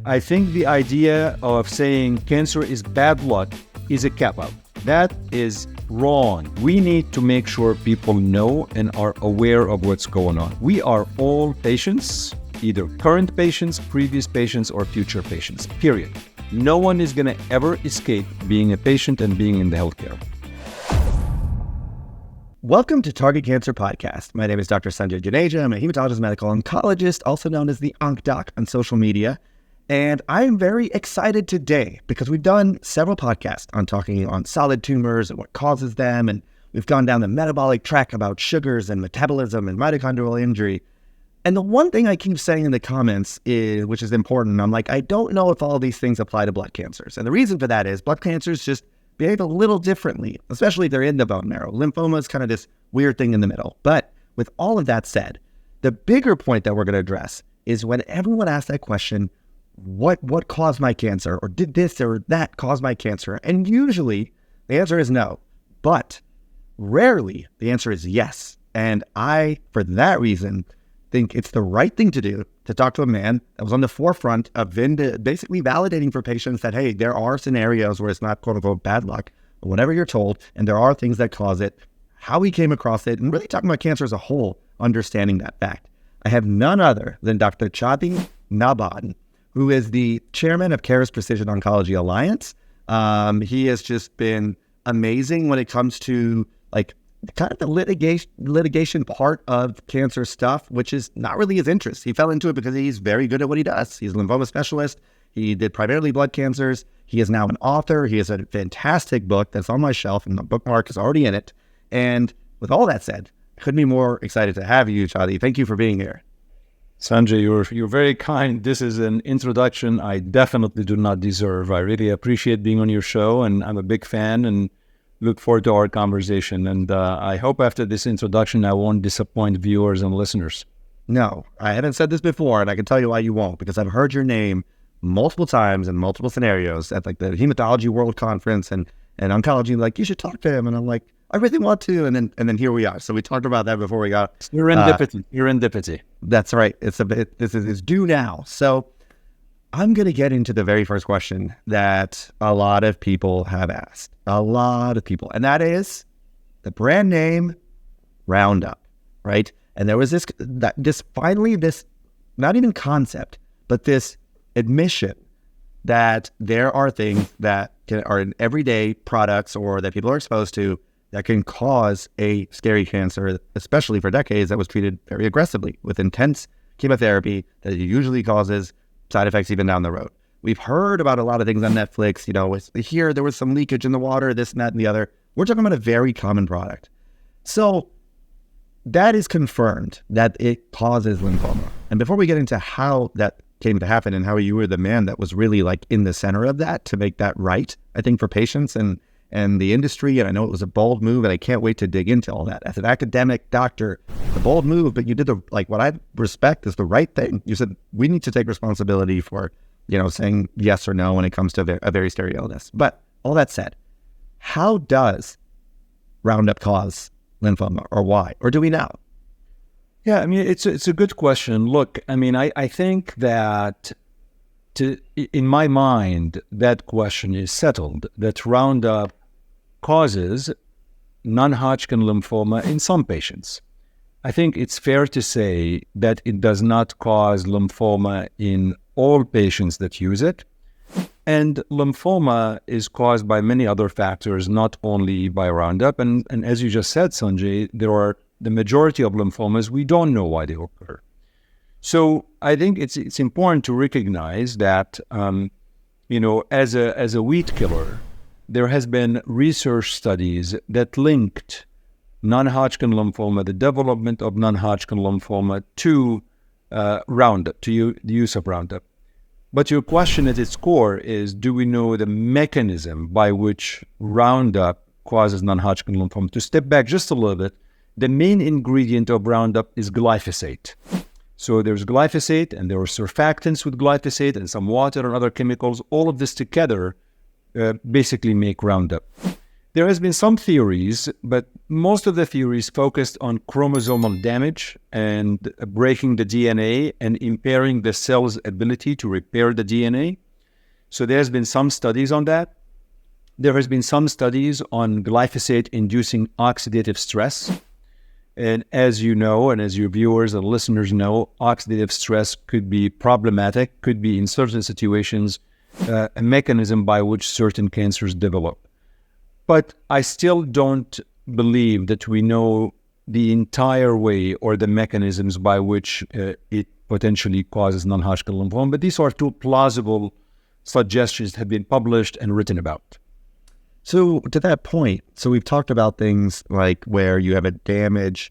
I think the idea of saying cancer is bad luck is a cop-out. That is wrong. We need to make sure people know and are aware of what's going on. We are all patients, either current patients, previous patients, or future patients, period. No one is going to ever escape being a patient and being in the healthcare. Welcome to Target Cancer Podcast. My name is Dr. Sanjay Juneja. I'm a hematologist medical oncologist, also known as the Onc Doc on social media. And I am very excited today because we've done several podcasts on talking on solid tumors and what causes them. And we've gone down the metabolic track about sugars and metabolism and mitochondrial injury. And the one thing I keep saying in the comments is, which is important, I'm like, I don't know if all of these things apply to blood cancers. And the reason for that is blood cancers just behave a little differently, especially if they're in the bone marrow. Lymphoma is kind of this weird thing in the middle. But with all of that said, the bigger point that we're going to address is when everyone asks that question, what caused my cancer? Or did this or that cause my cancer? And usually the answer is no, but rarely the answer is yes. And I, for that reason, think it's the right thing to do to talk to a man that was on the forefront of basically validating for patients that, hey, there are scenarios where it's not quote unquote bad luck or whatever you're told, and there are things that cause it, how he came across it, and really talking about cancer as a whole, understanding that fact. I have none other than Dr. Chadi Nabhan, who is the chairman of Caris Precision Oncology Alliance. He has just been amazing when it comes to like kind of the litigation part of cancer stuff, which is not really his interest. He fell into it because he's very good at what he does. He's a lymphoma specialist. He did primarily blood cancers. He is now an author. He has a fantastic book that's on my shelf, and the bookmark is already in it. And with all that said, I couldn't be more excited to have you, Chadi. Thank you for being here. Sanjay, you're very kind. This is an introduction I definitely do not deserve. I really appreciate being on your show, and I'm a big fan and look forward to our conversation. And I hope after this introduction, I won't disappoint viewers and listeners. No, I haven't said this before, and I can tell you why you won't, because I've heard your name multiple times in multiple scenarios at like the Hematology World Conference and oncology, like, you should talk to him. And I'm like, I really want to. And then here we are. So we talked about that before we got Serendipity. That's right. This is due now. So I'm going to get into the very first question that a lot of people have asked. A lot of people. And that is the brand name RoundUp, right? And there was this not even concept, but this admission that there are things that are in everyday products or that people are exposed to that can cause a scary cancer, especially for decades, that was treated very aggressively with intense chemotherapy that usually causes side effects even down the road. We've heard about a lot of things on Netflix, here there was some leakage in the water, this and that and the other. We're talking about a very common product. So that is confirmed that it causes lymphoma. And before we get into how that came to happen and how you were the man that was really like in the center of that to make that right, I think for patients and the industry, and I know it was a bold move, and I can't wait to dig into all that. As an academic doctor, the bold move, but you did what I respect is the right thing. You said, we need to take responsibility for, saying yes or no when it comes to a very scary illness. But all that said, how does RoundUp cause lymphoma, or why? Or do we know? Yeah, I mean, it's a good question. Look, I mean, I think that in my mind, that question is settled, that RoundUp causes non-Hodgkin lymphoma in some patients. I think it's fair to say that it does not cause lymphoma in all patients that use it. And lymphoma is caused by many other factors, not only by RoundUp. And as you just said, Sanjay, the majority of lymphomas, we don't know why they occur. So I think it's important to recognize that, as a weed killer, there has been research studies that linked non-Hodgkin lymphoma, the development of non-Hodgkin lymphoma, to RoundUp, to the use of RoundUp. But your question at its core is, do we know the mechanism by which RoundUp causes non-Hodgkin lymphoma? To step back just a little bit, the main ingredient of RoundUp is glyphosate. So there's glyphosate, and there are surfactants with glyphosate, and some water and other chemicals. All of this together basically make RoundUp. There has been some theories, but most of the theories focused on chromosomal damage and breaking the DNA and impairing the cell's ability to repair the DNA. So there's been some studies on that. There has been some studies on glyphosate inducing oxidative stress. And as you know, and as your viewers and listeners know, oxidative stress could be problematic, could be in certain situations a mechanism by which certain cancers develop. But I still don't believe that we know the entire way or the mechanisms by which it potentially causes non-Hodgkin lymphoma. But these are two plausible suggestions that have been published and written about. So to that point, so we've talked about things like where you have a damage,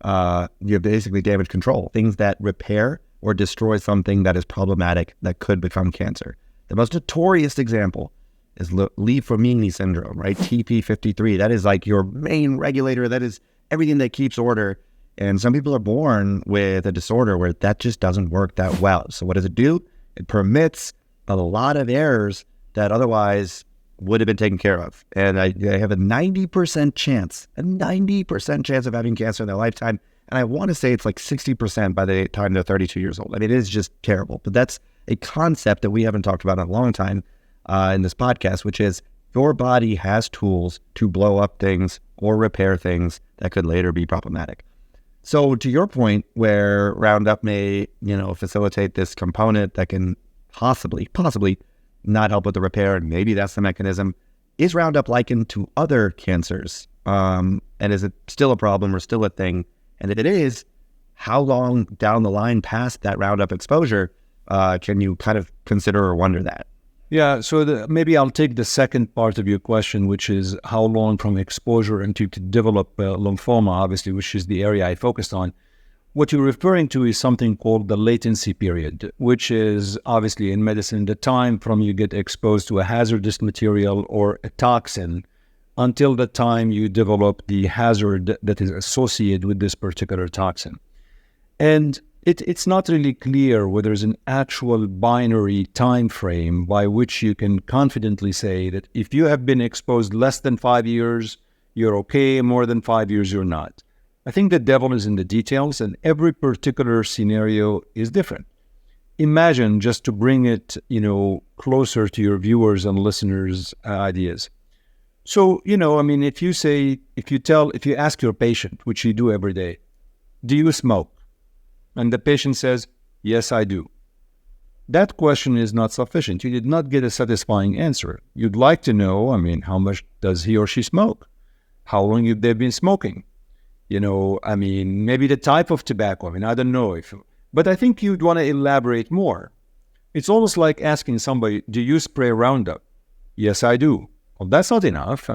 you have basically damage control, things that repair or destroy something that is problematic that could become cancer. The most notorious example is lymphoma syndrome, right? TP53. That is like your main regulator. That is everything that keeps order. And some people are born with a disorder where that just doesn't work that well. So what does it do? It permits a lot of errors that otherwise would have been taken care of. And I have a 90% chance of having cancer in their lifetime. And I want to say it's like 60% by the time they're 32 years old. I mean, it is just terrible. But that's a concept that we haven't talked about in a long time in this podcast, which is your body has tools to blow up things or repair things that could later be problematic. So to your point, where RoundUp may, facilitate this component that can possibly not help with the repair, and maybe that's the mechanism, is RoundUp likened to other cancers? And is it still a problem or still a thing? And if it is, how long down the line past that RoundUp exposure can you kind of consider or wonder that? Yeah, so maybe I'll take the second part of your question, which is how long from exposure until to develop lymphoma, obviously, which is the area I focused on. What you're referring to is something called the latency period, which is obviously in medicine the time from you get exposed to a hazardous material or a toxin until the time you develop the hazard that is associated with this particular toxin. And it's not really clear whether there's an actual binary time frame by which you can confidently say that if you have been exposed less than 5 years, you're okay, more than 5 years, you're not. I think the devil is in the details, and every particular scenario is different. Imagine, just to bring it, closer to your viewers and listeners' ideas. So, if you ask your patient, which you do every day, do you smoke? And the patient says, yes, I do. That question is not sufficient. You did not get a satisfying answer. You'd like to know, how much does he or she smoke? How long have they been smoking? Maybe the type of tobacco. I don't know but I think you'd want to elaborate more. It's almost like asking somebody, do you spray RoundUp? Yes, I do. Well, that's not enough.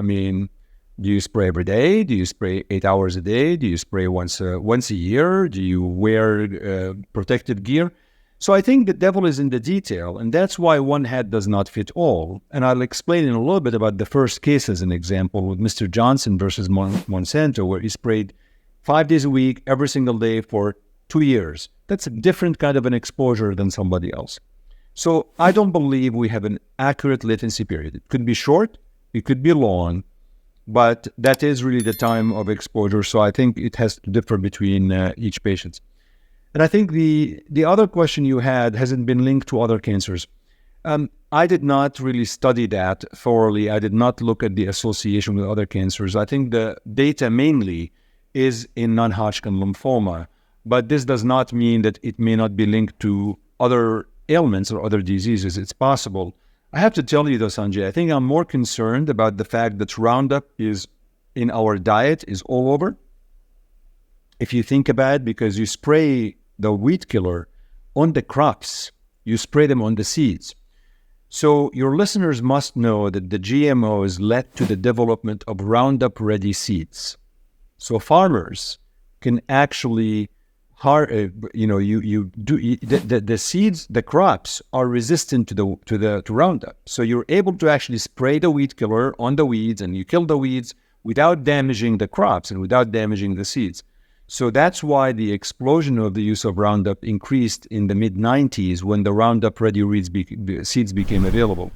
Do you spray every day? Do you spray 8 hours a day? Do you spray once a year? Do you wear protective gear? So I think the devil is in the detail, and that's why one head does not fit all. And I'll explain in a little bit about the first case as an example with Mr. Johnson versus Monsanto, where he sprayed 5 days a week, every single day for 2 years. That's a different kind of an exposure than somebody else. So I don't believe we have an accurate latency period. It could be short, it could be long, but that is really the time of exposure. So I think it has to differ between each patient. And I think the other question you had hasn't been linked to other cancers. I did not really study that thoroughly. I did not look at the association with other cancers. I think the data mainly is in non-Hodgkin lymphoma, but this does not mean that it may not be linked to other ailments or other diseases. It's possible. I have to tell you though, Sanjay, I think I'm more concerned about the fact that RoundUp is in our diet, is all over. If you think about it, because you spray the weed killer on the crops, you spray them on the seeds. So your listeners must know that the GMOs led to the development of RoundUp-ready seeds. So farmers can actually the seeds, the crops are resistant to RoundUp. So you're able to actually spray the weed killer on the weeds, and you kill the weeds without damaging the crops and without damaging the seeds. So that's why the explosion of the use of RoundUp increased in the mid-90s when the RoundUp-ready seeds became available.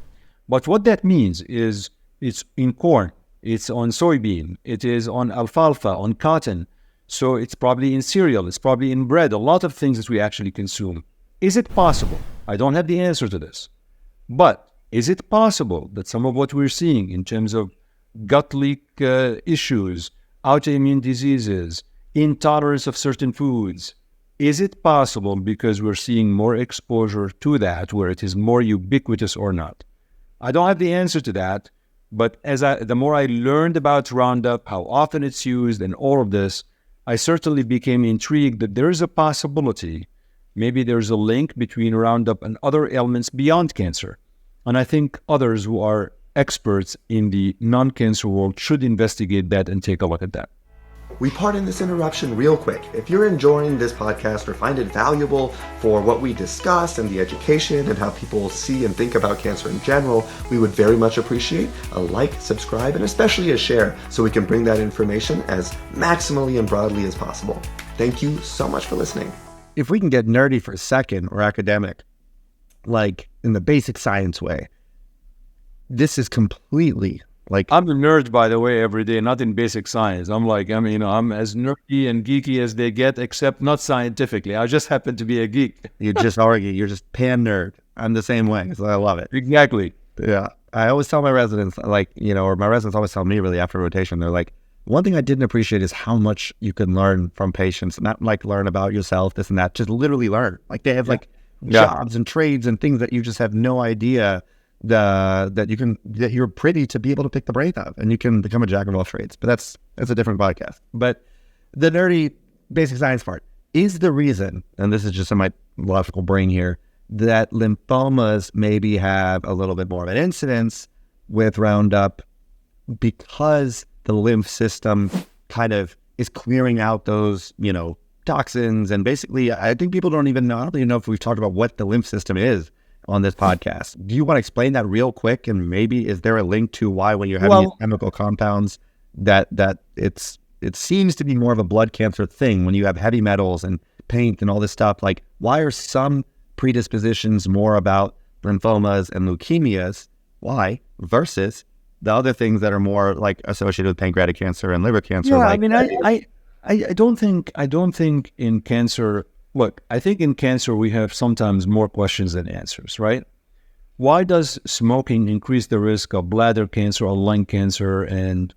But what that means is it's in corn, it's on soybean, it is on alfalfa, on cotton. So it's probably in cereal, it's probably in bread, a lot of things that we actually consume. Is it possible? I don't have the answer to this. But is it possible that some of what we're seeing in terms of gut leak issues, autoimmune diseases, intolerance of certain foods, is it possible because we're seeing more exposure to that, where it is more ubiquitous or not? I don't have the answer to that, but the more I learned about Roundup, how often it's used, and all of this, I certainly became intrigued that there is a possibility, maybe there's a link between Roundup and other ailments beyond cancer. And I think others who are experts in the non-cancer world should investigate that and take a look at that. We pardon this interruption real quick. If you're enjoying this podcast or find it valuable for what we discuss and the education and how people see and think about cancer in general, we would very much appreciate a like, subscribe, and especially a share so we can bring that information as maximally and broadly as possible. Thank you so much for listening. If we can get nerdy for a second, or academic, like in the basic science way, this is completely like... I'm a nerd, by the way, every day, not in basic science. I'm as nerdy and geeky as they get, except not scientifically. I just happen to be a geek. You just are a geek. You're just pan nerd. I'm the same way, so I love it. Exactly. Yeah. I always tell my residents, or my residents always tell me really after rotation, they're like, one thing I didn't appreciate is how much you can learn from patients, not like learn about yourself, this and that, just literally learn. Like they have jobs and trades and things that you just have no idea that you're pretty to be able to pick the brain of, and you can become a jack of all trades. But that's a different podcast. But the nerdy basic science part is the reason, and this is just in my logical brain here, that lymphomas maybe have a little bit more of an incidence with Roundup because the lymph system kind of is clearing out those, toxins. And basically, I think people don't even know, I don't even know if we've talked about what the lymph system is on this podcast. Do you want to explain that real quick? And maybe is there a link to why when you're having these chemical compounds that it seems to be more of a blood cancer thing when you have heavy metals and paint and all this stuff? Like, why are some predispositions more about lymphomas and leukemias? Why? Versus the other things that are more like associated with pancreatic cancer and liver cancer. Yeah, I don't think in cancer. Look, I think in cancer we have sometimes more questions than answers, right? Why does smoking increase the risk of bladder cancer or lung cancer and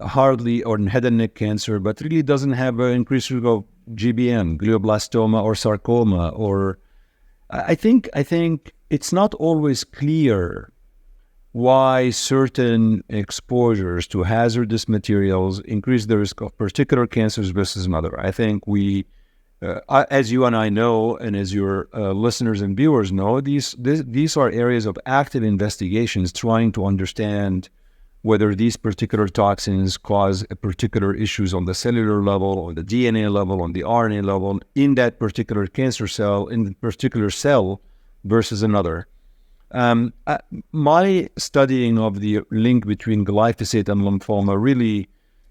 hardly or head and neck cancer, but really doesn't have an increased risk of GBM, glioblastoma or sarcoma? Or I think it's not always clear why certain exposures to hazardous materials increase the risk of particular cancers versus another. I think as you and I know, and as your listeners and viewers know, these are areas of active investigations trying to understand whether these particular toxins cause particular issues on the cellular level, on the DNA level, on the RNA level, in that particular cancer cell, in the particular cell versus another. My studying of the link between glyphosate and lymphoma really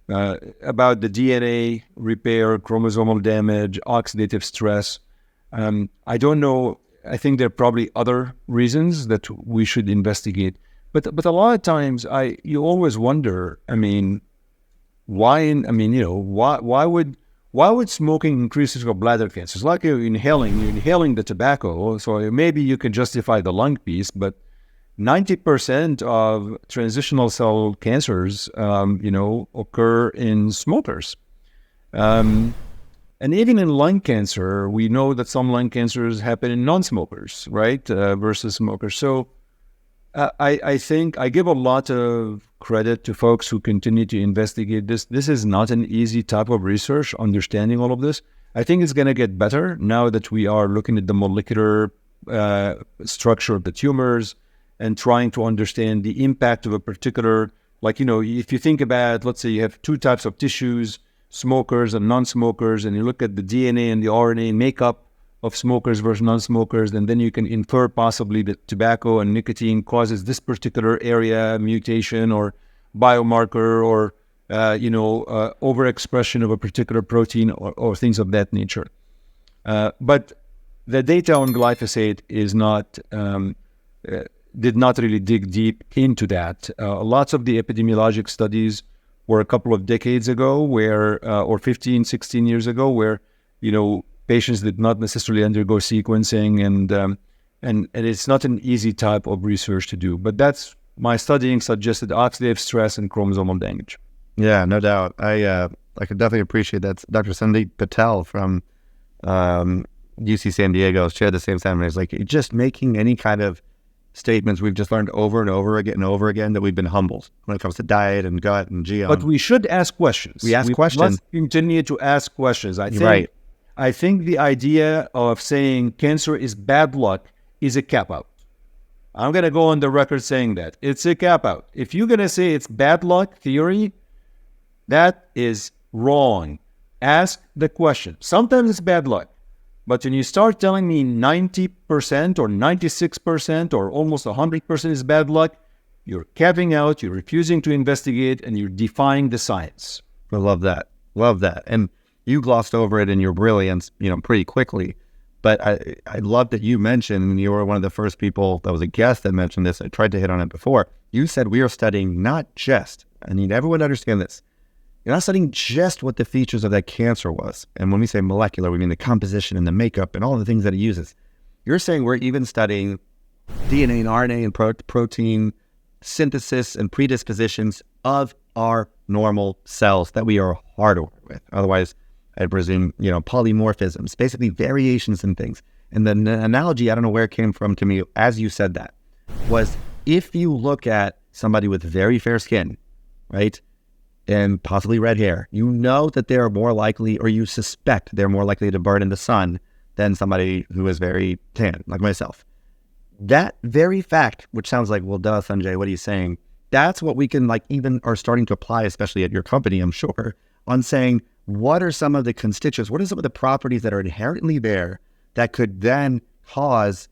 about the DNA repair, chromosomal damage, oxidative stress. I don't know. I think there are probably other reasons that we should investigate. But a lot of times, you always wonder. Why would smoking increase the risk of bladder cancer? It's like you're inhaling the tobacco, so maybe you can justify the lung piece, but 90% of transitional cell cancers, occur in smokers. And even in lung cancer, we know that some lung cancers happen in non-smokers, right, versus smokers. So I think I give a lot of credit to folks who continue to investigate this. This is not an easy type of research, understanding all of this. I think it's going to get better now that we are looking at the molecular structure of the tumors and trying to understand the impact of a particular, if you think about, let's say you have two types of tissues, smokers and non-smokers, and you look at the DNA and the RNA makeup of smokers versus non-smokers, and then you can infer possibly that tobacco and nicotine causes this particular area mutation or biomarker or, overexpression of a particular protein or things of that nature. But the data on glyphosate is not, did not really dig deep into that. Lots of the epidemiologic studies were a couple of decades ago or 15, 16 years ago, where, patients did not necessarily undergo sequencing, and it's not an easy type of research to do. But that's my studying suggested oxidative stress and chromosomal damage. Yeah, no doubt. I could definitely appreciate that. Dr. Sandeep Patel from UC San Diego shared the same sentiment. It's like just making any kind of statements we've just learned over and over again that we've been humbled when it comes to diet and gut and GM. But we should ask questions. We must continue to ask questions. I think the idea of saying cancer is bad luck is a cap-out. I'm going to go on the record saying that. It's a cap-out. If you're going to say it's bad luck theory, that is wrong. Ask the question. Sometimes it's bad luck. But when you start telling me 90% or 96% or almost 100% is bad luck, you're capping out, you're refusing to investigate, and you're defying the science. I love that. Love that. And you glossed over it in your brilliance, pretty quickly. But I love that you mentioned, and you were one of the first people that was a guest that mentioned this. I tried to hit on it before. You said we are studying not just, I need everyone to understand this, you're not studying just what the features of that cancer was. And when we say molecular, we mean the composition and the makeup and all the things that it uses. You're saying we're even studying DNA and RNA and protein synthesis and predispositions of our normal cells that we are hardwired with. Otherwise, I presume, polymorphisms, basically variations in things. And the analogy, I don't know where it came from to me as you said that, was if you look at somebody with very fair skin, right, and possibly red hair, you know that they're more likely, or you suspect they're more likely to burn in the sun than somebody who is very tan, like myself. That very fact, which sounds like, well, duh, Sanjay, what are you saying? That's what we can even are starting to apply, especially at your company, I'm sure, on saying, what are some of the constituents, what are some of the properties that are inherently there that could then cause,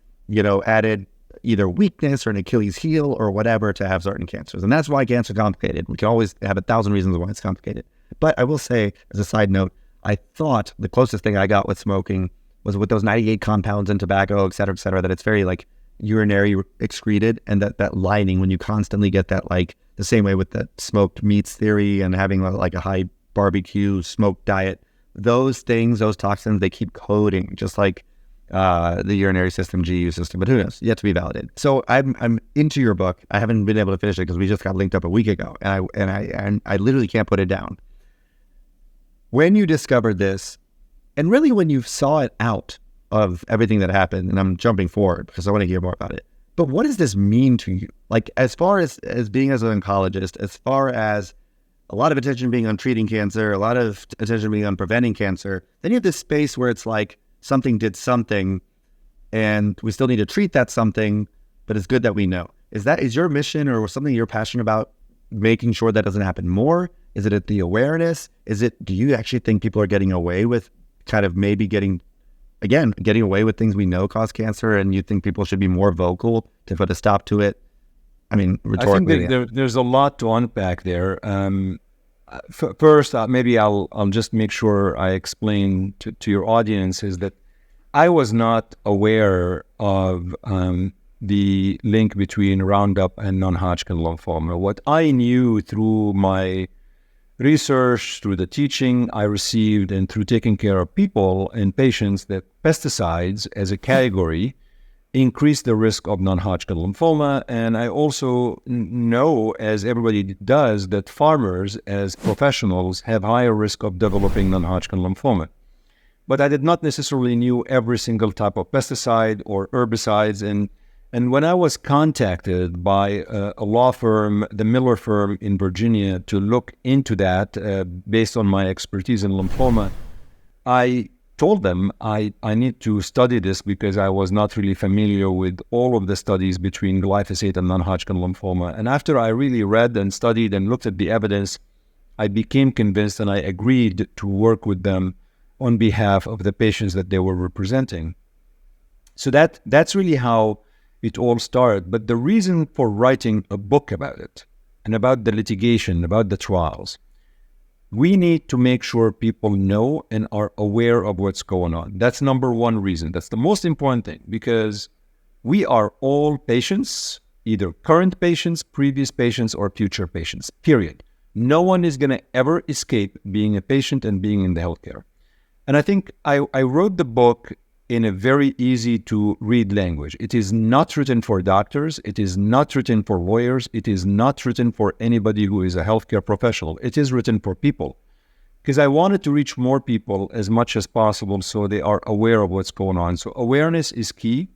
added either weakness or an Achilles heel or whatever to have certain cancers. And that's why cancer is complicated. We can always have 1,000 reasons why it's complicated. But I will say, as a side note, I thought the closest thing I got with smoking was with those 98 compounds in tobacco, et cetera, that it's very urinary excreted, and that lining, when you constantly get that, the same way with the smoked meats theory and having a high barbecue smoked diet, those things, those toxins, they keep coating, just like the urinary system, GU system, but who knows? Yet to be validated. So I'm into your book. I haven't been able to finish it because we just got linked up a week ago, and I literally can't put it down. When you discovered this, and really when you saw it out of everything that happened, and I'm jumping forward because I want to hear more about it, but what does this mean to you? As far as being as an oncologist, as far as a lot of attention being on treating cancer, a lot of attention being on preventing cancer, then you have this space where it's something did something, and we still need to treat that something, but it's good that we know. Is your mission or something you're passionate about, making sure that doesn't happen more? Is it the awareness? Do you actually think people are getting away with maybe getting away with things we know cause cancer, and you think people should be more vocal to put a stop to it? I mean, rhetorically. I think there's a lot to unpack there. First, maybe I'll just make sure I explain to your audience is that I was not aware of the link between RoundUp and non-Hodgkin lymphoma. What I knew through my research, through the teaching I received, and through taking care of people and patients, that pesticides as a category increase the risk of non-Hodgkin lymphoma. And I also know, as everybody does, that farmers as professionals have higher risk of developing non-Hodgkin lymphoma. But I did not necessarily knew every single type of pesticide or herbicides. And when I was contacted by a law firm, the Miller firm in Virginia, to look into that based on my expertise in lymphoma, I told them I need to study this because I was not really familiar with all of the studies between glyphosate and non-Hodgkin lymphoma. And after I really read and studied and looked at the evidence, I became convinced, and I agreed to work with them on behalf of the patients that they were representing. So that's really how it all started. But the reason for writing a book about it and about the litigation, about the trials, we need to make sure people know and are aware of what's going on. That's number one reason. That's the most important thing, because we are all patients either current patients, previous patients, or future patients, period. No one is going to ever escape being a patient and being in the healthcare. And I think I wrote the book in a very easy to read language. It is not written for doctors. It is not written for lawyers. It is not written for anybody who is a healthcare professional. It is written for people, because I wanted to reach more people as much as possible so they are aware of what's going on. So awareness is key.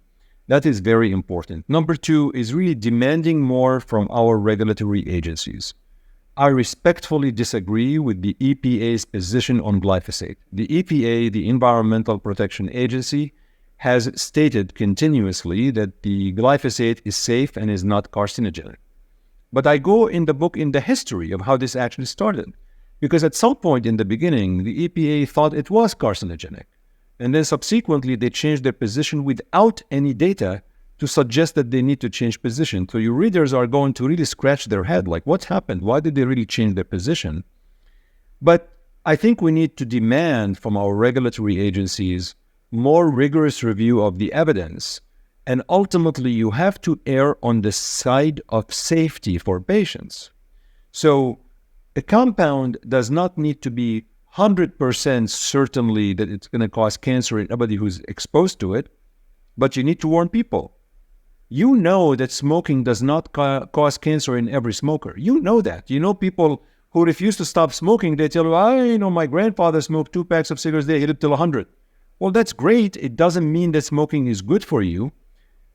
That is very important. Number two is really demanding more from our regulatory agencies. I respectfully disagree with the EPA's position on glyphosate. The EPA, the Environmental Protection Agency, has stated continuously that the glyphosate is safe and is not carcinogenic. But I go in the book in the history of how this actually started, because at some point in the beginning, the EPA thought it was carcinogenic. And then subsequently, they changed their position without any data to suggest that they need to change position. So your readers are going to really scratch their head, like, what happened? Why did they really change their position? But I think we need to demand from our regulatory agencies more rigorous review of the evidence. And ultimately, you have to err on the side of safety for patients. So a compound does not need to be 100% certainly that it's going to cause cancer in anybody who's exposed to it, but you need to warn people. You know that smoking does not cause cancer in every smoker. You know that. You know people who refuse to stop smoking. They tell you, my grandfather smoked 2 packs of cigarettes a day, hit it till 100. Well, that's great. It doesn't mean that smoking is good for you.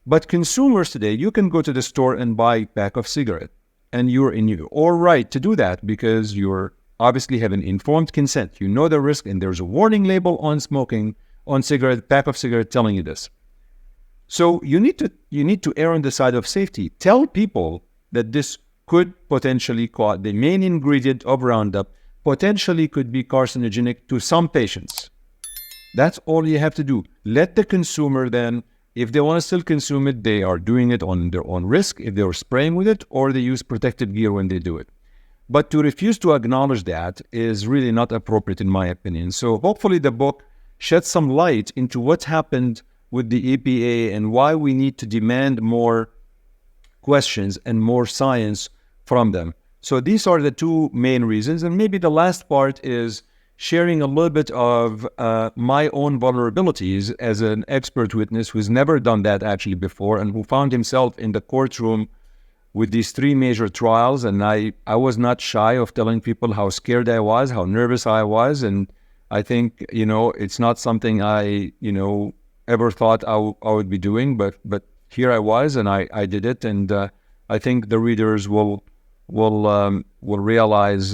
But consumers today, you can go to the store and buy a pack of cigarettes, and you're in your all right to do that because you're obviously have an informed consent. You know the risk, and there's a warning label on smoking, on cigarette, pack of cigarette telling you this. So you need to err on the side of safety. Tell people that this could potentially cause, the main ingredient of RoundUp potentially could be carcinogenic to some patients. That's all you have to do. Let the consumer then, if they want to still consume it, they are doing it on their own risk, if they're spraying with it, or they use protective gear when they do it. But to refuse to acknowledge that is really not appropriate in my opinion. So hopefully the book sheds some light into what happened with the EPA and why we need to demand more questions and more science from them. So these are the two main reasons. And maybe the last part is sharing a little bit of my own vulnerabilities as an expert witness who's never done that actually before and who found himself in the courtroom with these 3 major trials. And I was not shy of telling people how scared I was, how nervous I was. And I think, it's not something I, ever thought I would be doing, but here I was, and I did it, and I think the readers will realize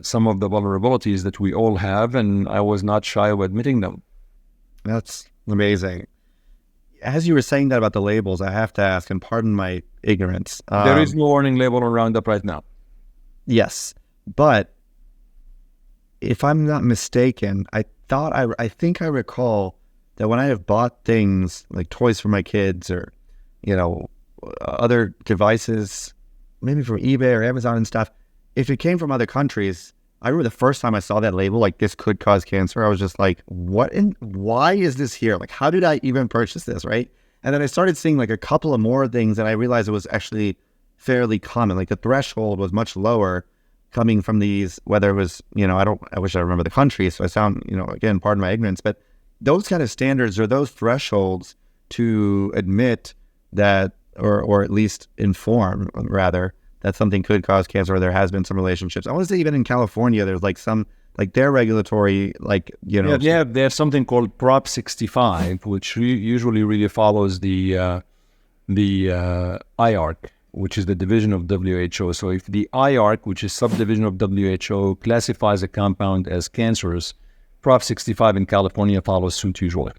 some of the vulnerabilities that we all have, and I was not shy of admitting them. That's amazing. As you were saying that about the labels, I have to ask, and pardon my ignorance. There is no warning label on RoundUp right now. Yes, but if I'm not mistaken, I think I recall that when I have bought things like toys for my kids or, other devices, maybe from eBay or Amazon and stuff, if it came from other countries, I remember the first time I saw that label, like this could cause cancer, I was just like, why is this here? Like, how did I even purchase this, right? And then I started seeing like a couple of more things and I realized it was actually fairly common. Like the threshold was much lower coming from these, whether it was, I wish I remember the country, so I sound, again, pardon my ignorance, but those kind of standards or those thresholds to admit that, or at least inform, rather, that something could cause cancer or there has been some relationships. I want to say even in California, there's like some, like their regulatory, Yeah, they have something called Prop 65, which usually really follows the IARC, which is the division of WHO. So if the IARC, which is subdivision of WHO, classifies a compound as cancerous, Prop 65 in California follows suit usually.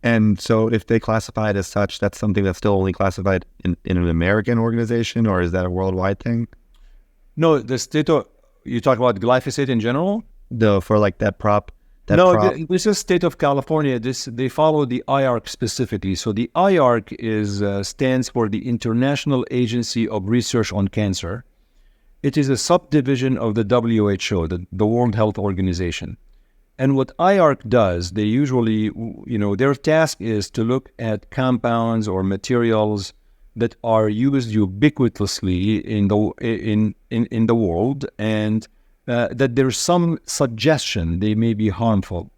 And so if they classify it as such, that's something that's still only classified in an American organization, or is that a worldwide thing? No, you talk about glyphosate in general? For like that prop? This is state of California. They follow the IARC specifically. So the IARC stands for the International Agency of Research on Cancer. It is a subdivision of the WHO, the World Health Organization. And what IARC does, they usually, their task is to look at compounds or materials that are used ubiquitously in the world, and that there's some suggestion they may be harmful.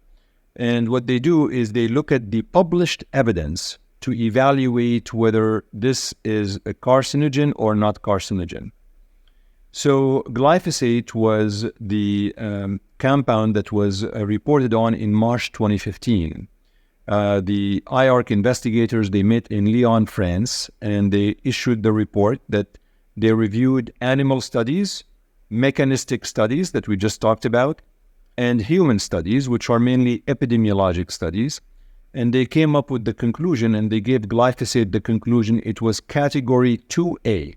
And what they do is they look at the published evidence to evaluate whether this is a carcinogen or not carcinogen. So glyphosate was the compound that was reported on in March 2015. The IARC investigators, they met in Lyon, France, and they issued the report that they reviewed animal studies, mechanistic studies that we just talked about, and human studies, which are mainly epidemiologic studies. And they came up with the conclusion, and they gave glyphosate the conclusion it was category 2A.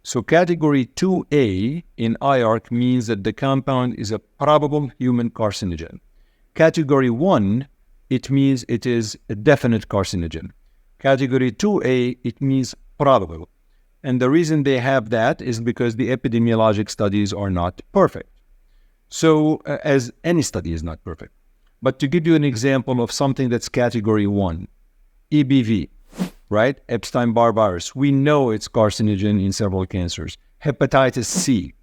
So category 2A in IARC means that the compound is a probable human carcinogen. Category 1, it means it is a definite carcinogen. Category 2A, it means probable. And the reason they have that is because the epidemiologic studies are not perfect. So, as any study is not perfect. But to give you an example of something that's category 1, EBV, right? Epstein-Barr virus. We know it's carcinogen in several cancers. Hepatitis C,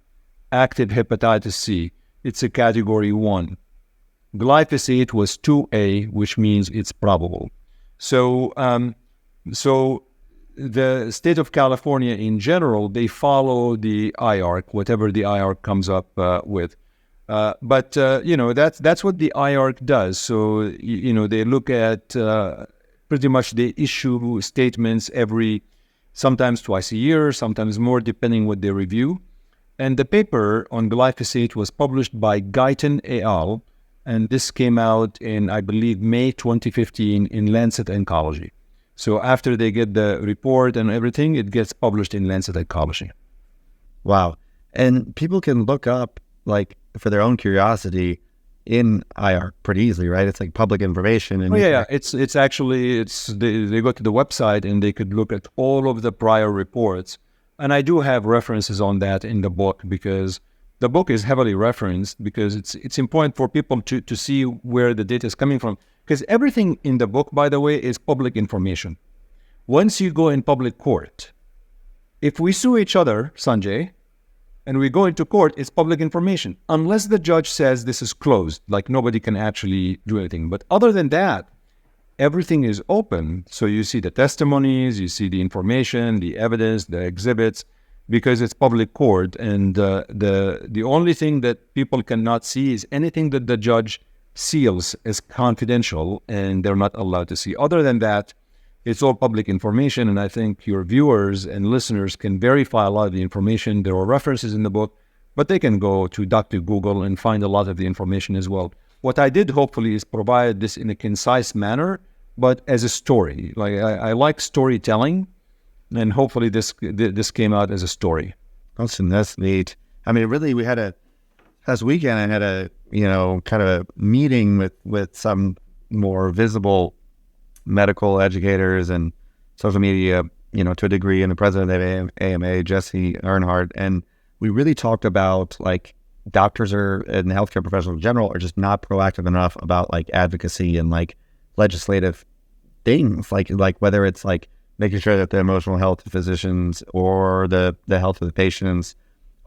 active hepatitis C, it's a category 1. Glyphosate was 2A, which means it's probable. So the state of California in general, they follow the IARC, whatever the IARC comes up with. But that's what the IARC does. So, they look at pretty much they issue statements sometimes twice a year, sometimes more, depending what they review. And the paper on glyphosate was published by Guyton et al., and this came out in, I believe, May 2015 in Lancet Oncology. So after they get the report and everything, it gets published in Lancet Oncology. Wow. And people can look up, like, for their own curiosity in IARC pretty easily, right? It's like public information. And It's actually, they go to the website and they could look at all of the prior reports. And I do have references on that in the book, because the book is heavily referenced, because it's important for people to see where the data is coming from. Because everything in the book, by the way, is public information. Once you go in public court, if we sue each other, Sanjay, and we go into court, it's public information. Unless the judge says this is closed, like nobody can actually do anything. But other than that, everything is open. So you see the testimonies, you see the information, the evidence, the exhibits, because it's public court. And the only thing that people cannot see is anything that the judge seals as confidential, and they're not allowed to see. Other than that, it's all public information, and I think your viewers and listeners can verify a lot of the information. There are references in the book, but they can go to Dr. Google and find a lot of the information as well. What I did, hopefully, is provide this in a concise manner, but as a story. Like I like storytelling, and hopefully this came out as a story. Awesome, that's neat. I mean, really, last weekend I had a kind of a meeting with some more visible medical educators and social media, to a degree, and the president of AMA, Jesse Earnhardt, and we really talked about, like, doctors and healthcare professionals in general are just not proactive enough about, like, advocacy and, like, legislative things, like whether it's like making sure that the emotional health of physicians or the health of the patients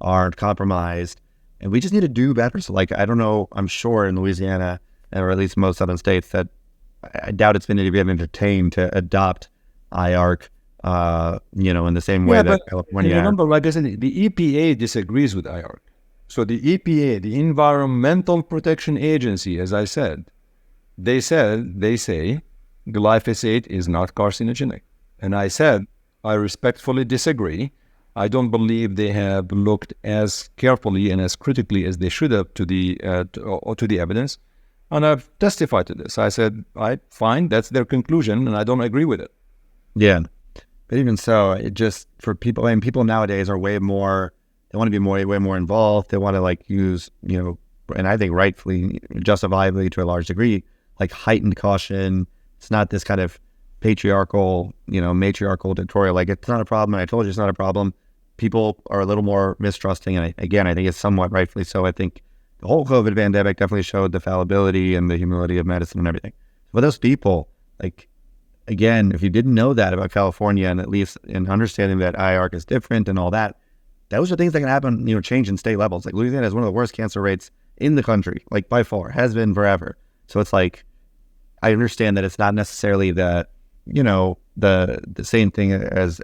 aren't compromised. And we just need to do better. So, like, I don't know, I'm sure in Louisiana, or at least most southern states, that I doubt it's been even entertained to adopt IARC, in the same way that California. Remember, like I said, the EPA disagrees with IARC. So the EPA, the Environmental Protection Agency, as I said, they say glyphosate is not carcinogenic. And I said, I respectfully disagree. I don't believe they have looked as carefully and as critically as they should have to the evidence. And I've testified to this. I said, fine, that's their conclusion, and I don't agree with it. Yeah. But even so, it just, for people, and people nowadays are way more, they want to be way more involved. They want to, like, use, and I think rightfully, justifiably to a large degree, like, heightened caution. It's not this kind of patriarchal, matriarchal dictatorial, like, it's not a problem, and I told you it's not a problem. People are a little more mistrusting, and I think it's somewhat rightfully so. I think the whole COVID pandemic definitely showed the fallibility and the humility of medicine and everything. For those people, like, again, if you didn't know that about California, and at least in understanding that IARC is different and all that, those are things that can happen, change in state levels. Like Louisiana has one of the worst cancer rates in the country, like by far, has been forever. So it's like, I understand that it's not necessarily the same thing as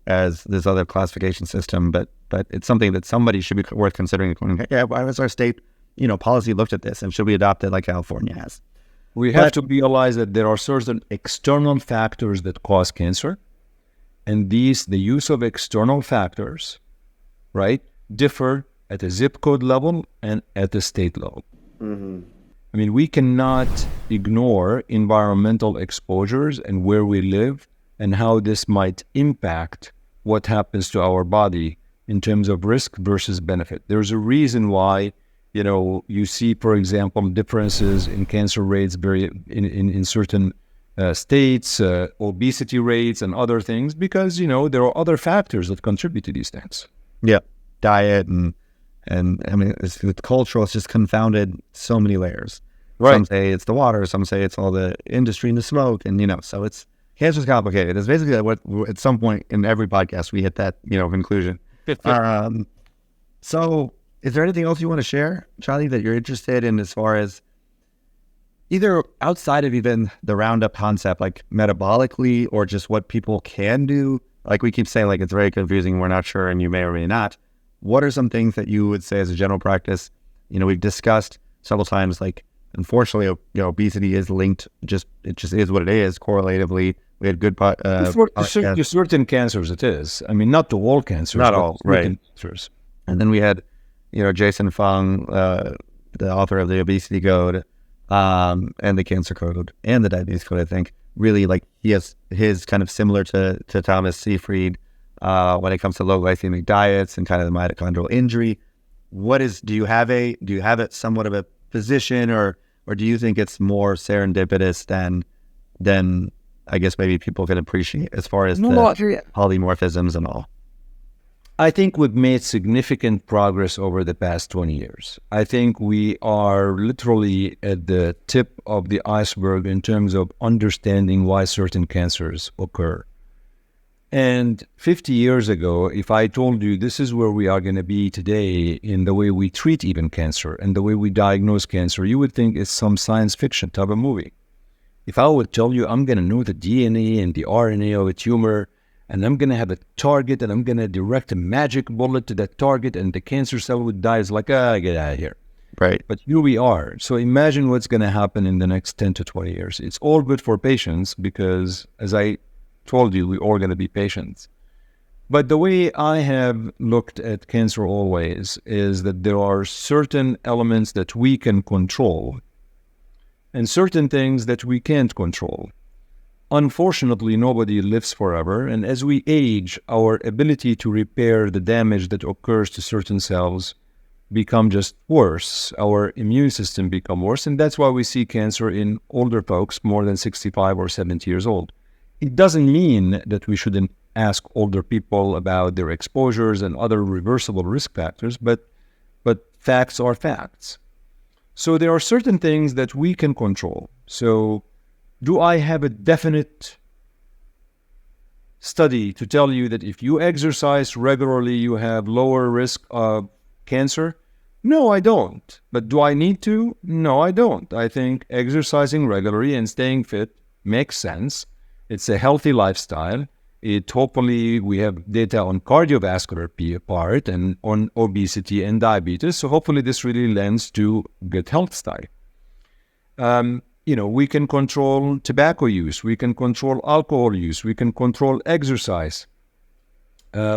this other classification system, but it's something that somebody should be worth considering. Hey, why has our state, policy looked at this, and should we adopt it like California has? We have to realize that there are certain external factors that cause cancer, and the use of external factors, right, differ at a zip code level and at the state level. Mm-hmm. I mean, we cannot ignore environmental exposures and where we live and how this might impact what happens to our body in terms of risk versus benefit. There's a reason why, you see, for example, differences in cancer rates in certain states, obesity rates and other things, because, there are other factors that contribute to these things. Yeah, diet and I mean, it's cultural. It's just confounded so many layers. Right. Some say it's the water. Some say it's all the industry and the smoke. And, so cancer's complicated. It's basically what at some point in every podcast we hit that, conclusion. So is there anything else you want to share, Chadi, that you're interested in as far as either outside of even the RoundUp concept, like metabolically, or just what people can do? Like we keep saying, like, it's very confusing. We're not sure, and you may or may not. What are some things that you would say as a general practice? We've discussed several times, like, unfortunately, obesity is linked. It just is what it is correlatively. We had good to certain cancers, it is. I mean, not to all cancers, not all, right? Cancers. And then we had, Jason Fung, the author of the Obesity Code, and the Cancer Code, and the Diabetes Code. I think really, like, he has his kind of similar to Thomas Seyfried when it comes to low glycemic diets and kind of the mitochondrial injury. Do you have it somewhat of a position, or do you think it's more serendipitous than I guess maybe people can appreciate as far as the polymorphisms and all? I think we've made significant progress over the past 20 years. I think we are literally at the tip of the iceberg in terms of understanding why certain cancers occur. And 50 years ago, if I told you this is where we are going to be today in the way we treat even cancer and the way we diagnose cancer, you would think it's some science fiction type of movie. If I would tell you I'm going to know the DNA and the RNA of a tumor, and I'm going to have a target, and I'm going to direct a magic bullet to that target, and the cancer cell would die, it's like, get out of here. Right. But here we are. So imagine what's going to happen in the next 10 to 20 years. It's all good for patients because, as I told you, we're all going to be patients. But the way I have looked at cancer always is that there are certain elements that we can control and certain things that we can't control. Unfortunately, nobody lives forever, and as we age, our ability to repair the damage that occurs to certain cells become just worse. Our immune system become worse, and that's why we see cancer in older folks more than 65 or 70 years old. It doesn't mean that we shouldn't ask older people about their exposures and other reversible risk factors, but facts are facts. So there are certain things that we can control. So do I have a definite study to tell you that if you exercise regularly, you have lower risk of cancer? No, I don't. But do I need to? No, I don't. I think exercising regularly and staying fit makes sense. It's a healthy lifestyle. Hopefully, we have data on cardiovascular part and on obesity and diabetes. So hopefully this really lends to good health style. We can control tobacco use. We can control alcohol use. We can control exercise.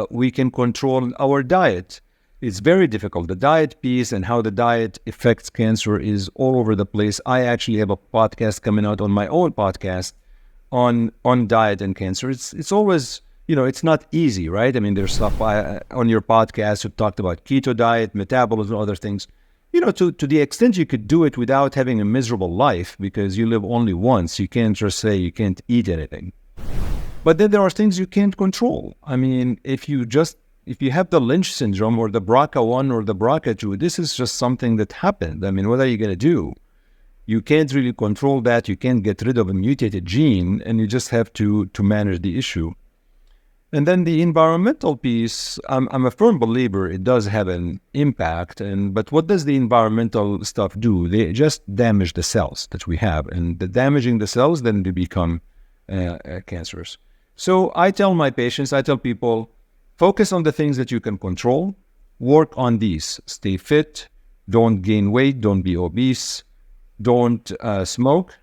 We can control our diet. It's very difficult. The diet piece and how the diet affects cancer is all over the place. I actually have a podcast coming out on my own podcast on diet and cancer. It's always, it's not easy, right? I mean, there's stuff on your podcast who talked about keto diet, metabolism, other things. To the extent you could do it without having a miserable life, because you live only once. You can't just say you can't eat anything. But then there are things you can't control. I mean, if you have the Lynch syndrome or the BRCA1 or the BRCA2, this is just something that happened. I mean, what are you going to do? You can't really control that. You can't get rid of a mutated gene, and you just have to manage the issue. And then the environmental piece, I'm a firm believer it does have an impact. But what does the environmental stuff do? They just damage the cells that we have. And the damaging the cells, then they become cancerous. So I tell my patients, I tell people, focus on the things that you can control. Work on these. Stay fit. Don't gain weight. Don't be obese. Don't smoke.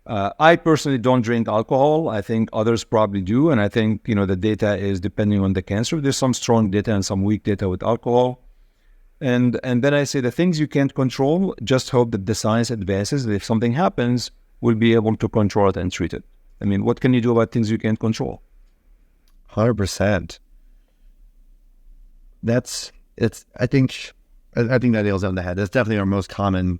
I personally don't drink alcohol. I think others probably do. And I think, the data is depending on the cancer. There's some strong data and some weak data with alcohol. And then I say the things you can't control, just hope that the science advances. That if something happens, we'll be able to control it and treat it. I mean, what can you do about things you can't control? 100%. I think that nails it on the head. That's definitely our most common,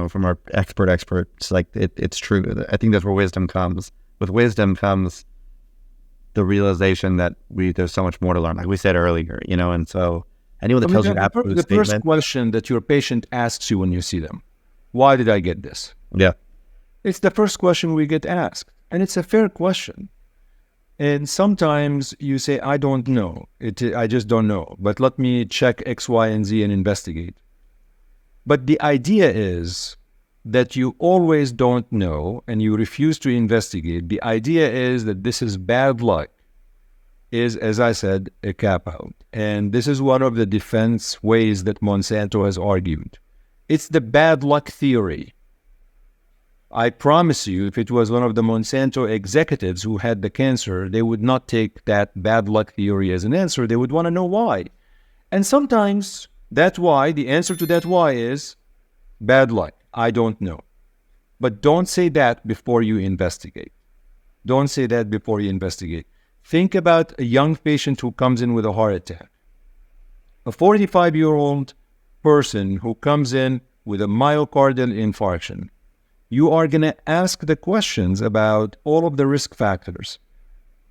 from our experts, like it's true. I think that's where wisdom comes. With wisdom comes the realization that there's so much more to learn, like we said earlier, and so anyone that tells you absolute the first question that your patient asks you when you see them, why did I get this? Yeah. It's the first question we get asked, and it's a fair question. And sometimes you say, I don't know. I just don't know. But let me check X, Y, and Z and investigate. But the idea is that you always don't know and you refuse to investigate. The idea is that this is bad luck, is, as I said, a cop-out. And this is one of the defense ways that Monsanto has argued. It's the bad luck theory. I promise you, if it was one of the Monsanto executives who had the cancer, they would not take that bad luck theory as an answer. They would want to know why. And sometimes that why, the answer to that why is bad luck. I don't know. But don't say that before you investigate. Don't say that before you investigate. Think about a young patient who comes in with a heart attack. A 45-year-old person who comes in with a myocardial infarction. You are going to ask the questions about all of the risk factors.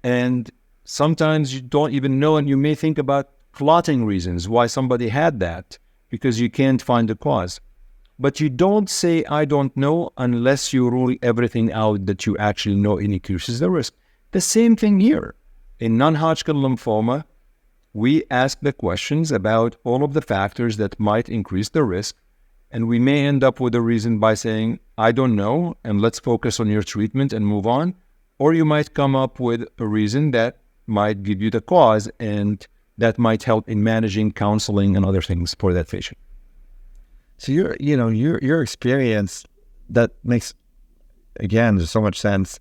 And sometimes you don't even know, and you may think about clotting reasons why somebody had that because you can't find the cause. But you don't say, I don't know, unless you rule everything out that you actually know increases the risk. The same thing here. In non-Hodgkin lymphoma, we ask the questions about all of the factors that might increase the risk. And we may end up with a reason by saying, I don't know, and let's focus on your treatment and move on. Or you might come up with a reason that might give you the cause, and that might help in managing, counseling, and other things for that patient. So your experience, that makes, again, there's so much sense.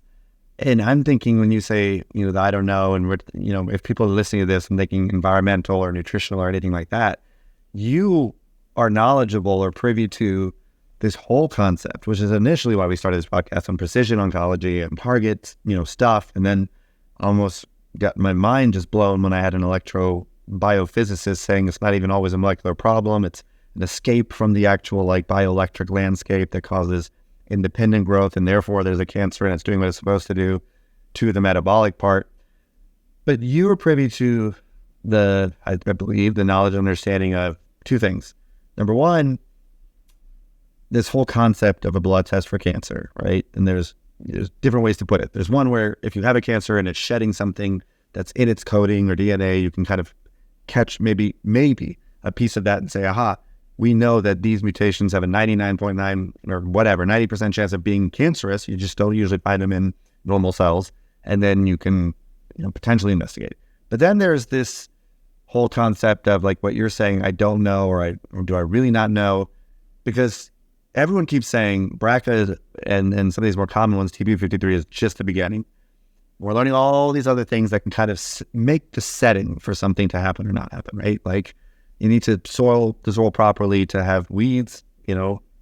And I'm thinking when you say, that I don't know, and if people are listening to this and thinking environmental or nutritional or anything like that, you are knowledgeable or privy to this whole concept, which is initially why we started this podcast on precision oncology and targets, stuff. And then almost got my mind just blown when I had an electrobiphysicist saying it's not even always a molecular problem. It's an escape from the actual bioelectric landscape that causes independent growth, and therefore there's a cancer and it's doing what it's supposed to do to the metabolic part. But you are privy to I believe, the knowledge and understanding of two things. Number one, this whole concept of a blood test for cancer, right? And there's different ways to put it. There's one where if you have a cancer and it's shedding something that's in its coding or DNA, you can kind of catch maybe a piece of that and say, aha, we know that these mutations have a 99.9 or whatever, 90% chance of being cancerous. You just don't usually find them in normal cells. And then you can potentially investigate. But then there's this whole concept of what you're saying, I don't know, or do I really not know? Because everyone keeps saying BRCA and some of these more common ones, TP53 is just the beginning. We're learning all these other things that can kind of make the setting for something to happen or not happen, right? You need to soil the soil properly to have weeds,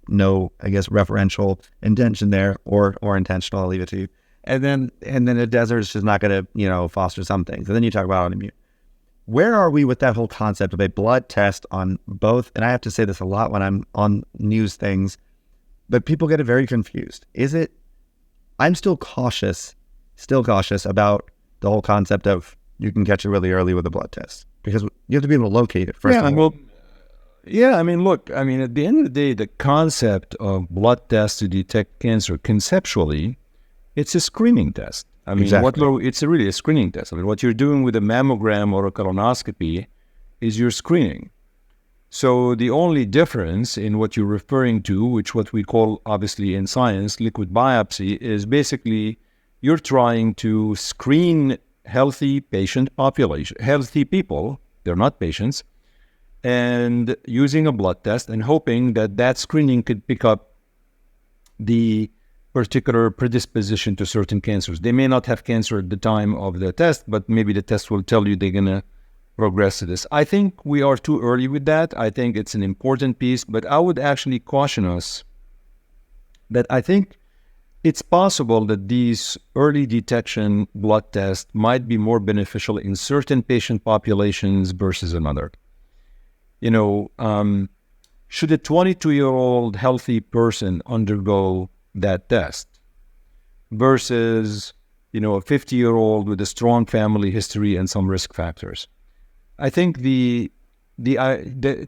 no, I guess, referential intention there or intentional, I'll leave it to you. And then the desert is just not going to, foster some things. And then you talk about autoimmune. Where are we with that whole concept of a blood test on both? And I have to say this a lot when I'm on news things, but people get it very confused. I'm still cautious about the whole concept of you can catch it really early with a blood test because you have to be able to locate it first. Yeah, well, Yeah, I mean, look, I mean, at the end of the day, the concept of blood tests to detect cancer, conceptually, it's a screening test. I mean, Exactly. it's really a screening test. I mean, what you're doing with a mammogram or a colonoscopy is you're screening. So the only difference in what you're referring to, which what we call obviously in science liquid biopsy, is basically you're trying to screen healthy patient population, healthy people, they're not patients, and using a blood test and hoping that that screening could pick up the particular predisposition to certain cancers. They may not have cancer at the time of the test, but maybe the test will tell you they're going to progress to this. I think we are too early with that. I think it's an important piece, but I would actually caution us that I think it's possible that these early detection blood tests might be more beneficial in certain patient populations versus another. You know, should a 22-year-old healthy person undergo that test versus, you know, a 50-year-old with a strong family history and some risk factors? I think the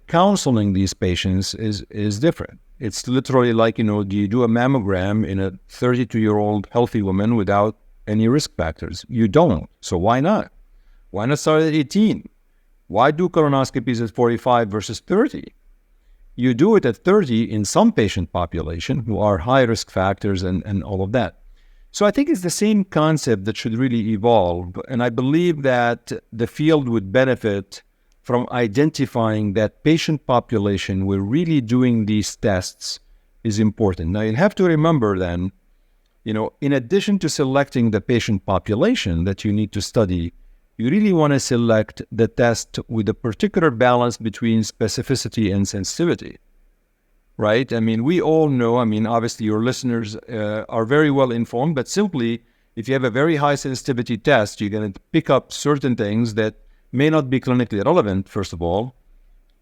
counseling these patients is different. It's literally like, you know, do you do a mammogram in a 32-year-old healthy woman without any risk factors? You don't. So why not? Why not start at 18? Why do colonoscopies at 45 versus 30? You do it at 30 in some patient population who are high risk factors and all of that. So I think it's the same concept that should really evolve. And I believe that the field would benefit from identifying that patient population where really doing these tests is important. Now, you have to remember then, you know, in addition to selecting the patient population that you need to study, you really want to select the test with a particular balance between specificity and sensitivity, right? I mean, we all know, I mean, obviously your listeners are very well informed, but simply if you have a very high sensitivity test, you're going to pick up certain things that may not be clinically relevant, first of all,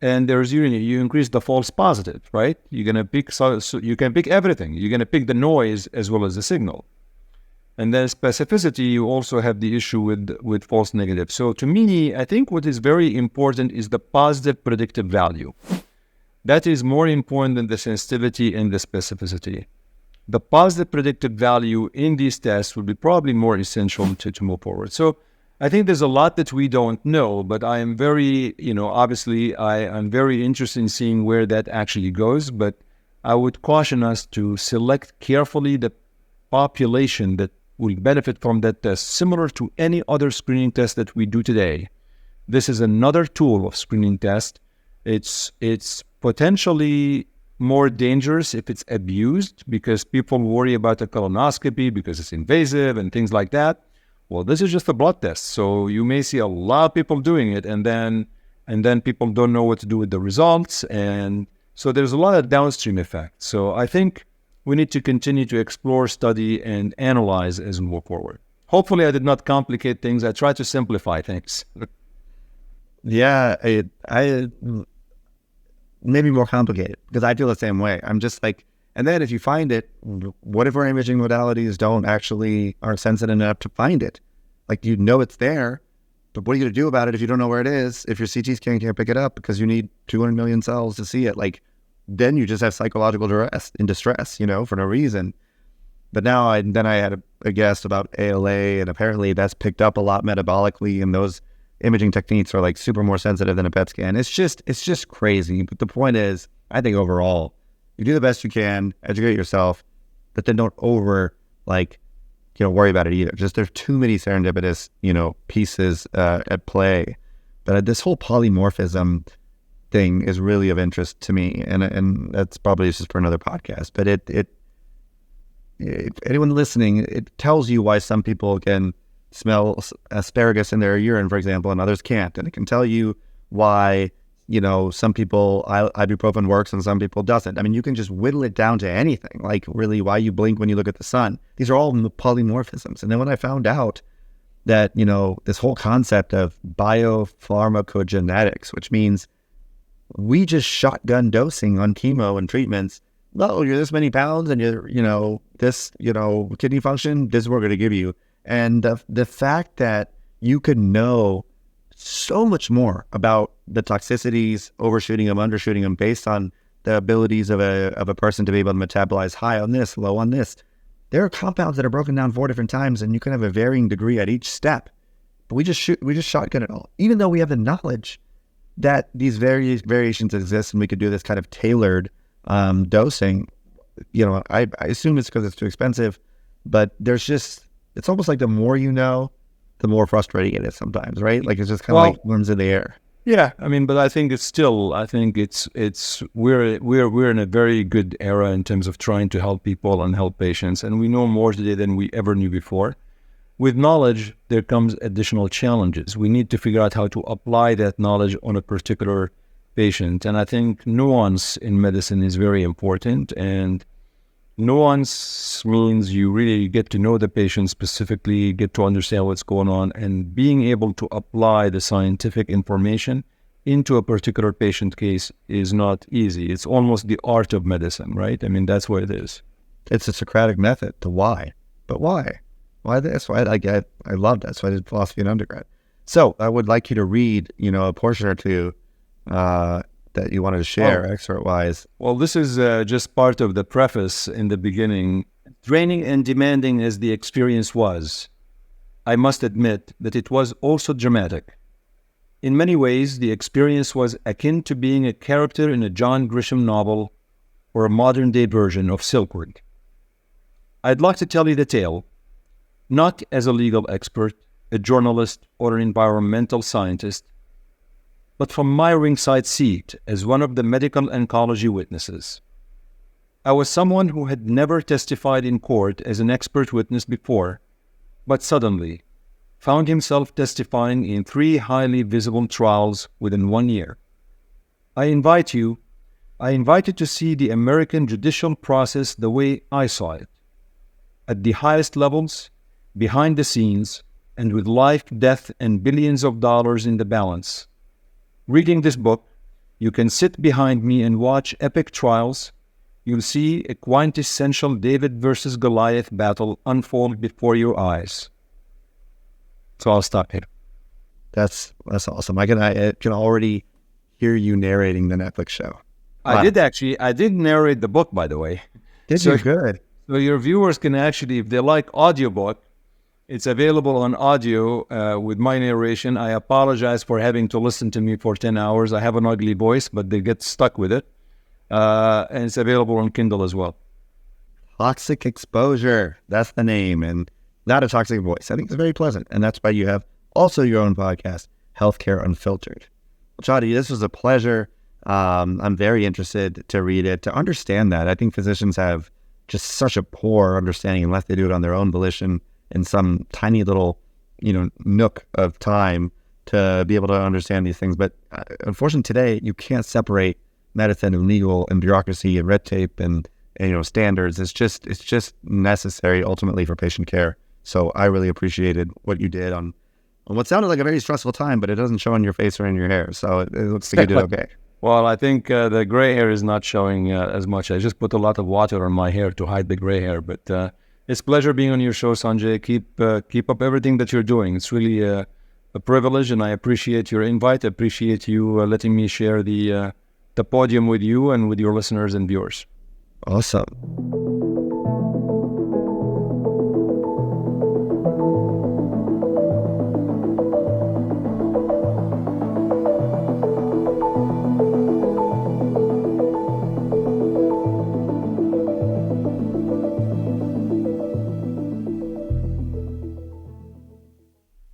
and you increase the false positive, right? You're going to pick, so you can pick everything. You're going to pick the noise as well as the signal. And then specificity, you also have the issue with false negative. So to me, I think what is very important is the positive predictive value. That is more important than the sensitivity and the specificity. The positive predictive value in these tests would be probably more essential to move forward. So I think there's a lot that we don't know, but I am very, you know, obviously I'm very interested in seeing where that actually goes, but I would caution us to select carefully the population that will benefit from that test, similar to any other screening test that we do today. This is another tool of screening test. It's potentially more dangerous if it's abused because people worry about a colonoscopy because it's invasive and things like that. Well, this is just a blood test. So you may see a lot of people doing it and then people don't know what to do with the results. And so there's a lot of downstream effects. So I think we need to continue to explore, study, and analyze as we move forward. Hopefully I did not complicate things. I try to simplify things. Yeah, I maybe more complicated because I feel the same way. I'm just like, and then if you find it, what if our imaging modalities aren't sensitive enough to find it? Like, you know it's there, but what are you going to do about it if you don't know where it is? If your CT scan can't pick it up because you need 200 million cells to see it, like, then you just have psychological distress, you know, for no reason. But now I had a guest about ALA, and apparently that's picked up a lot metabolically, and those imaging techniques are like super more sensitive than a PET scan. It's just crazy. But the point is, I think overall, you do the best you can, educate yourself, but then don't worry about it either. Just there's too many serendipitous, you know, pieces at play. But this whole polymorphism thing is really of interest to me, and that's probably just for another podcast. But it anyone listening, it tells you why some people can smell asparagus in their urine, for example, and others can't, and it can tell you why, you know, some people ibuprofen works and some people doesn't. I mean, you can just whittle it down to anything, like really why you blink when you look at the sun. These are all polymorphisms. And then when I found out that, you know, this whole concept of biopharmacogenetics, which means we just shotgun dosing on chemo and treatments. Oh, you're this many pounds and you're, you know, this, you know, kidney function, this is what we're going to give you. And the fact that you could know so much more about the toxicities, overshooting them, undershooting them, based on the abilities of a person to be able to metabolize high on this, low on this. There are compounds that are broken down 4 different times, and you can have a varying degree at each step. But we just shotgun it all, even though we have the knowledge that these variations exist, and we could do this kind of tailored dosing. I assume it's because it's too expensive, but it's almost like the more you know, the more frustrating it is sometimes, right? Like it's just kind of like worms in the air. Yeah, but I think we're in a very good era in terms of trying to help people and help patients, and we know more today than we ever knew before. With knowledge, there comes additional challenges. We need to figure out how to apply that knowledge on a particular patient, and I think nuance in medicine is very important, and nuance means you really get to know the patient specifically, get to understand what's going on, and being able to apply the scientific information into a particular patient case is not easy. It's almost the art of medicine, right? That's what it is. It's a Socratic method to why. But why? Why this? Why I love that. So I did philosophy in undergrad. So I would like you to read, a portion or two that you wanted to share, excerpt-wise. Well, this is just part of the preface in the beginning. Draining and demanding as the experience was, I must admit that it was also dramatic. In many ways, the experience was akin to being a character in a John Grisham novel or a modern-day version of Silkwood. I'd like to tell you the tale, not as a legal expert, a journalist, or an environmental scientist, but from my ringside seat as one of the medical oncology witnesses. I was someone who had never testified in court as an expert witness before, but suddenly found himself testifying in 3 highly visible trials within 1 year. I invite you to see the American judicial process the way I saw it, at the highest levels, behind the scenes, and with life, death, and billions of dollars in the balance. Reading this book, you can sit behind me and watch epic trials. You'll see a quintessential David versus Goliath battle unfold before your eyes. So I'll stop here. That's awesome. I can already hear you narrating the Netflix show. I did narrate the book, by the way. Did you? Good. So your viewers can actually, if they like audiobook, it's available on audio with my narration. I apologize for having to listen to me for 10 hours. I have an ugly voice, but they get stuck with it. And it's available on Kindle as well. Toxic Exposure. That's the name. And not a toxic voice. I think it's very pleasant. And that's why you have also your own podcast, Healthcare Unfiltered. Chadi, this was a pleasure. I'm very interested to read it, to understand that. I think physicians have just such a poor understanding unless they do it on their own volition in some tiny little, nook of time to be able to understand these things. But unfortunately today, you can't separate medicine and legal and bureaucracy and red tape and standards. It's just necessary ultimately for patient care. So I really appreciated what you did on what sounded like a very stressful time, but it doesn't show on your face or in your hair. So it looks like you did okay. Well, I think the gray hair is not showing as much. I just put a lot of water on my hair to hide the gray hair. But it's a pleasure being on your show, Sanjay. Keep up everything that you're doing. It's really a privilege, and I appreciate your invite. I appreciate you letting me share the podium with you and with your listeners and viewers. Awesome.